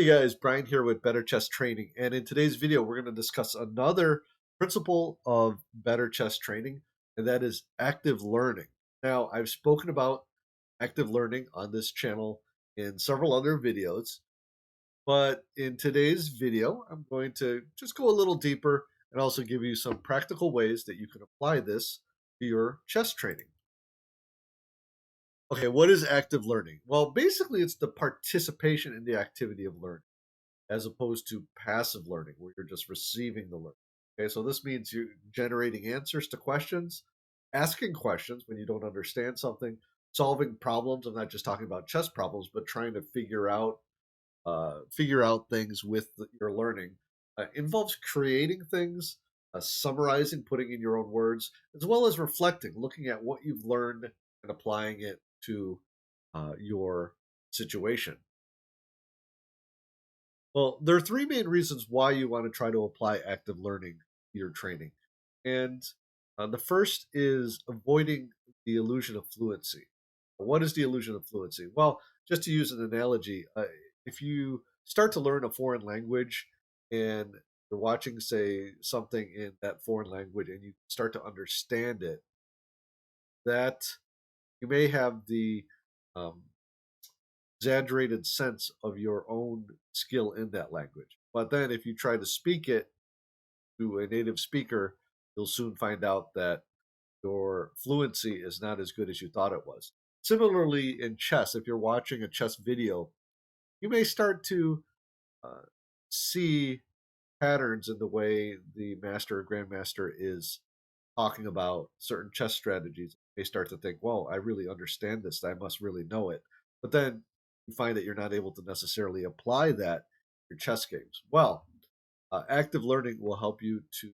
Hey guys, Brian here with Better Chess Training. And in today's video, we're going to discuss another principle of better chess training, and that is active learning. Now, I've spoken about active learning on this channel in several other videos, but in today's video, I'm going to just go a little deeper and also give you some practical ways that you can apply this to your chess training. Okay, what is active learning? Well, basically, it's the participation in the activity of learning, as opposed to passive learning, where you're just receiving the learning. Okay, so this means you're generating answers to questions, asking questions when you don't understand something, solving problems. I'm not just talking about chess problems, but trying to figure out things with your learning. Involves creating things, summarizing, putting in your own words, as well as reflecting, looking at what you've learned and applying it to your situation. Well, there are three main reasons why you want to try to apply active learning to your training. And the first is avoiding the illusion of fluency. What is the illusion of fluency? Well, just to use an analogy, if you start to learn a foreign language and you're watching, say, something in that foreign language and you start to understand it, that you may have the um, exaggerated sense of your own skill in that language. But then if you try to speak it to a native speaker, you'll soon find out that your fluency is not as good as you thought it was. Similarly, in chess, if you're watching a chess video, you may start to uh, see patterns in the way the master or grandmaster is talking about certain chess strategies. You may start to think, well, I really understand this. I must really know it. But then you find that you're not able to necessarily apply that in your chess games. Well, active learning will help you to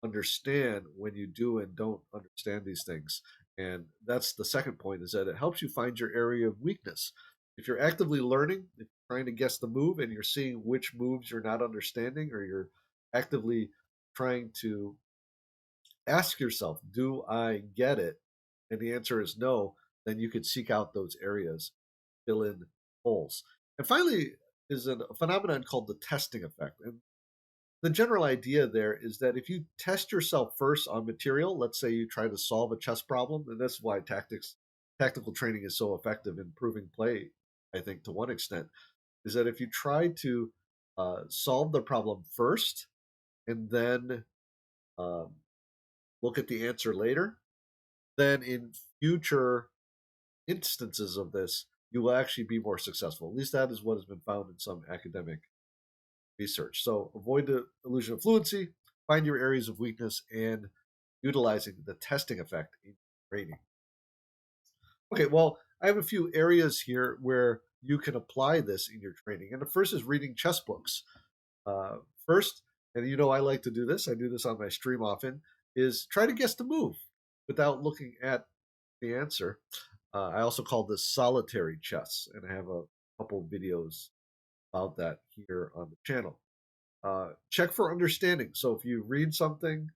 understand when you do and don't understand these things. And that's the second point, is that it helps you find your area of weakness. If you're actively learning, if you're trying to guess the move and you're seeing which moves you're not understanding, or you're actively trying to ask yourself, do I get it? And the answer is no, then you could seek out those areas, fill in holes. And finally, is a phenomenon called the testing effect. And the general idea there is that if you test yourself first on material, let's say you try to solve a chess problem, and that's why tactical training is so effective in improving play, I think, to one extent, is that if you try to solve the problem first and then um, look at the answer later, then in future instances of this, you will actually be more successful. At least that is what has been found in some academic research. So avoid the illusion of fluency, find your areas of weakness, and utilizing the testing effect in training. Okay, well, I have a few areas here where you can apply this in your training. And the first is reading chess books. First, and you know I like to do this, I do this on my stream often, is try to guess the move without looking at the answer. I also call this solitary chess, and I have a couple videos about that here on the channel. Check for understanding. So if you read something,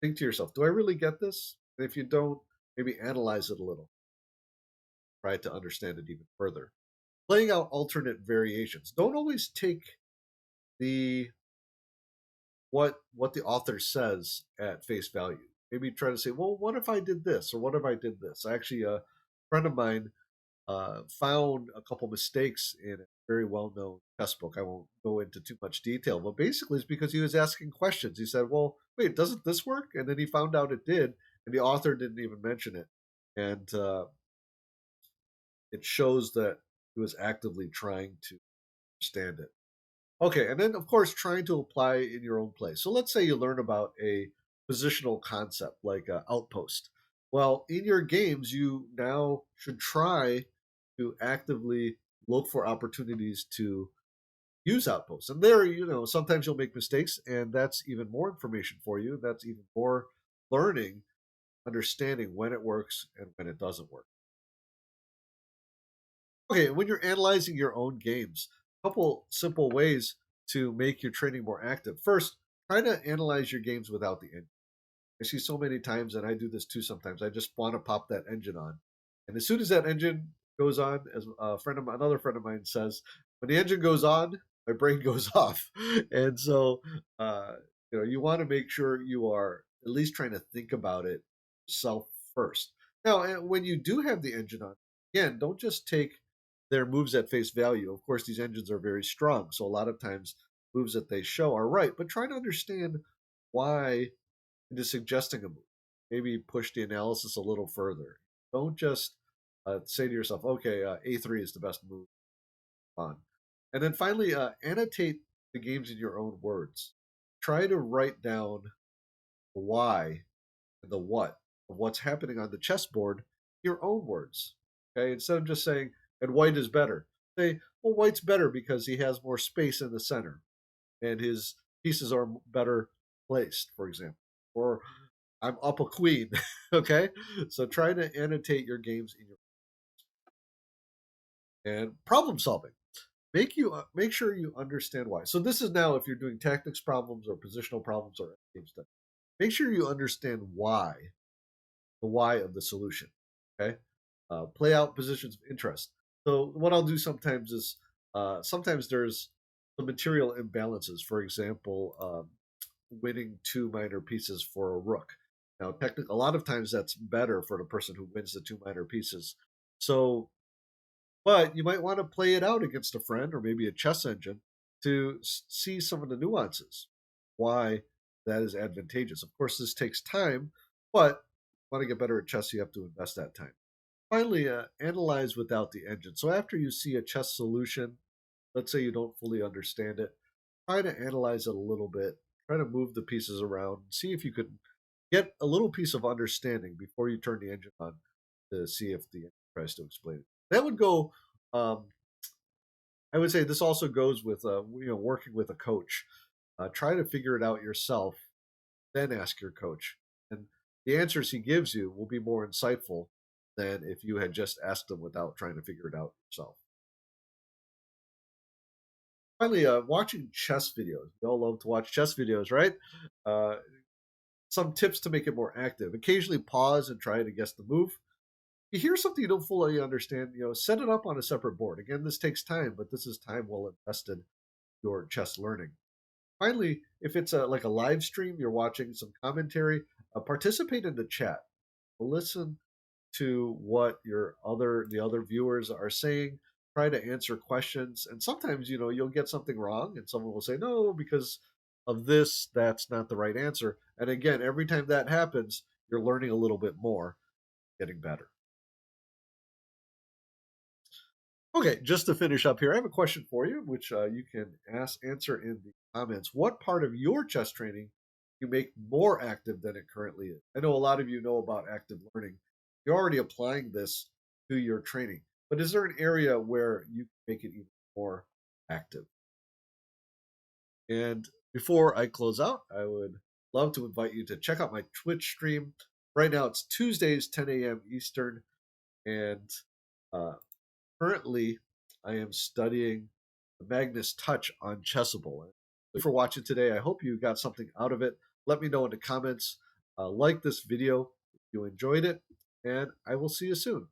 think to yourself, do I really get this? And if you don't, maybe analyze it a little, try to understand it even further. Playing out alternate variations. Don't always take the what the author says at face value. Maybe try to say, well, what if I did this, or what if I did this? Actually, a friend of mine found a couple mistakes in a very well-known chess book. I won't go into too much detail, but basically it's because he was asking questions. He said, well, wait, doesn't this work? And then he found out it did, and the author didn't even mention it. And it shows that he was actively trying to understand it. Okay, and then of course trying to apply in your own play. So let's say you learn about a positional concept like outpost. Well, in your games, you now should try to actively look for opportunities to use outposts. And there, sometimes you'll make mistakes, and that's even more information for you. That's even more learning, understanding when it works and when it doesn't work. Okay, when you're analyzing your own games, a couple simple ways to make your training more active. First, try to analyze your games without the engine. I see so many times, and I do this too sometimes. I just want to pop that engine on, and as soon as that engine goes on, as another friend of mine says, when the engine goes on, my brain goes off. And so, uh, you want to make sure you are at least trying to think about it yourself first. Now, when you do have the engine on, again, don't just take their moves at face value. Of course, these engines are very strong, so a lot of times moves that they show are right, but try to understand why into suggesting a move. Maybe push the analysis a little further. Don't just say to yourself, okay, A3 is the best move on. And then finally, annotate the games in your own words. Try to write down the why and the what of what's happening on the chessboard in your own words. Okay, instead of just saying, and white is better, say, well, white's better because he has more space in the center and his pieces are better placed, for example. Or I'm up a queen. Okay, so try to annotate your games in your and problem solving. Make sure you understand why. So this is now if you're doing tactics problems or positional problems or game stuff. Make sure you understand why, the why of the solution. Okay, play out positions of interest. So what I'll do sometimes is sometimes there's some material imbalances. For example, winning two minor pieces for a rook. Now, technically, a lot of times that's better for the person who wins the two minor pieces. So, but you might want to play it out against a friend or maybe a chess engine to see some of the nuances, why that is advantageous. Of course, this takes time, but if you want to get better at chess, you have to invest that time. Finally, analyze without the engine. So after you see a chess solution, let's say you don't fully understand it, try to analyze it a little bit, try to move the pieces around, see if you could get a little piece of understanding before you turn the engine on to see if the engine tries to explain it. That would go. Um, I would say this also goes with working with a coach. Try to figure it out yourself, then ask your coach, and the answers he gives you will be more insightful than if you had just asked him without trying to figure it out yourself. Finally, watching chess videos. We all love to watch chess videos, right? Uh, some tips to make it more active. Occasionally pause and try to guess the move. You hear something you don't fully understand, set it up on a separate board. Again, this takes time, but this is time well invested in your chess learning. Finally, if it's like a live stream, you're watching some commentary, participate in the chat. Listen to what the other viewers are saying. Try to answer questions, and sometimes you'll get something wrong, and someone will say no because of this. That's not the right answer. And again, every time that happens, you're learning a little bit more, getting better. Okay, just to finish up here, I have a question for you, which you can answer in the comments. What part of your chess training you make more active than it currently is? I know a lot of you know about active learning. You're already applying this to your training, but is there an area where you can make it even more active? And before I close out, I would love to invite you to check out my Twitch stream. Right now, it's Tuesdays, 10 a.m. Eastern, and uh, currently, I am studying the Magnus Touch on Chessable. Thank you for watching today. I hope you got something out of it. Let me know in the comments. Like this video if you enjoyed it, and I will see you soon.